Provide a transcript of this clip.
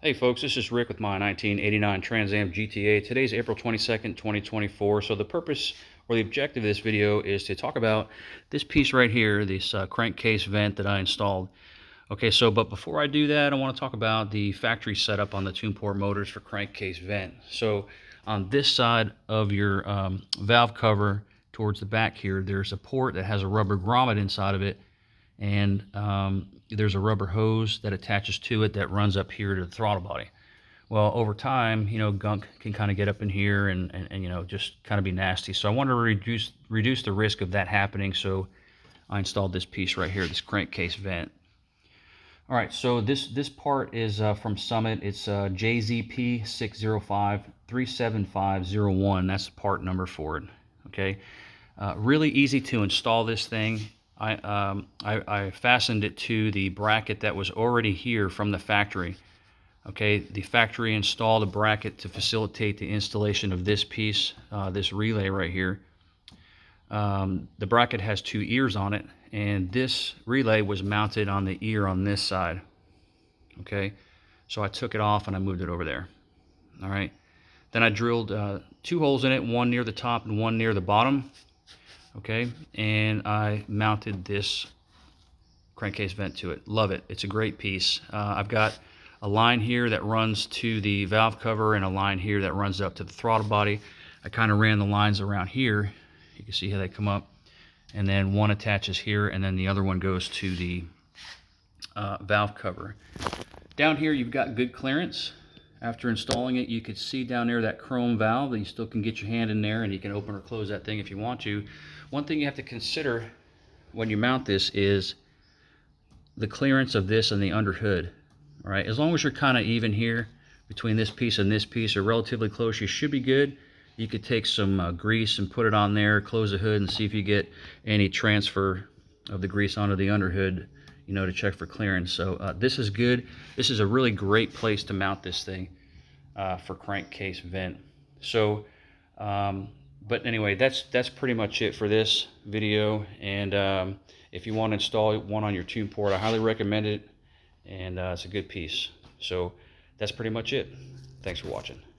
Hey folks, this is Rick with my 1989 Trans Am GTA. Today's April 22nd, 2024. So the purpose or the objective of this video is to talk about this piece right here, this crankcase vent that I installed. Okay, but before I do that, I want to talk about the factory setup on the tuneport motors for crankcase vent. So on this side of your valve cover towards the back here, there's a port that has a rubber grommet inside of it, and there's a rubber hose that attaches to it that runs up here to the throttle body. Well, over time, gunk can kind of get up in here and just kind of be nasty. So I wanted to reduce the risk of that happening. So I installed this piece right here, this crankcase vent. All right, so this part is from Summit. It's JZP 605-37501. That's the part number for it. Okay, really easy to install this thing. I fastened it to the bracket that was already here from the factory. Okay, the factory installed a bracket to facilitate the installation of this piece, this relay right here. The bracket has two ears on it, and this relay was mounted on the ear on this side. Okay, so I took it off and I moved it over there. All right, then I drilled two holes in it, one near the top and one near the bottom. Okay, and I mounted this crankcase vent to it. Love it. It's a great piece. I've got a line here that runs to the valve cover and a line here that runs up to the throttle body. I kind of ran the lines around here. You can see how they come up, and then one attaches here, and then the other one goes to the valve cover. Down here you've got good clearance. After installing it, you could see down there that chrome valve. You still can get your hand in there and you can open or close that thing if you want to. One thing you have to consider when you mount this is the clearance of this and the under hood. All right, as long as you're kind of even here between this piece and this piece, or relatively close, you should be good. You could take some grease and put it on there, close the hood, and see if you get any transfer of the grease onto the under hood, to check for clearance. So this is good. This is a really great place to mount this thing for crankcase vent. So, but anyway, that's pretty much it for this video. And if you want to install one on your tuneport, I highly recommend it. And it's a good piece. So that's pretty much it. Thanks for watching.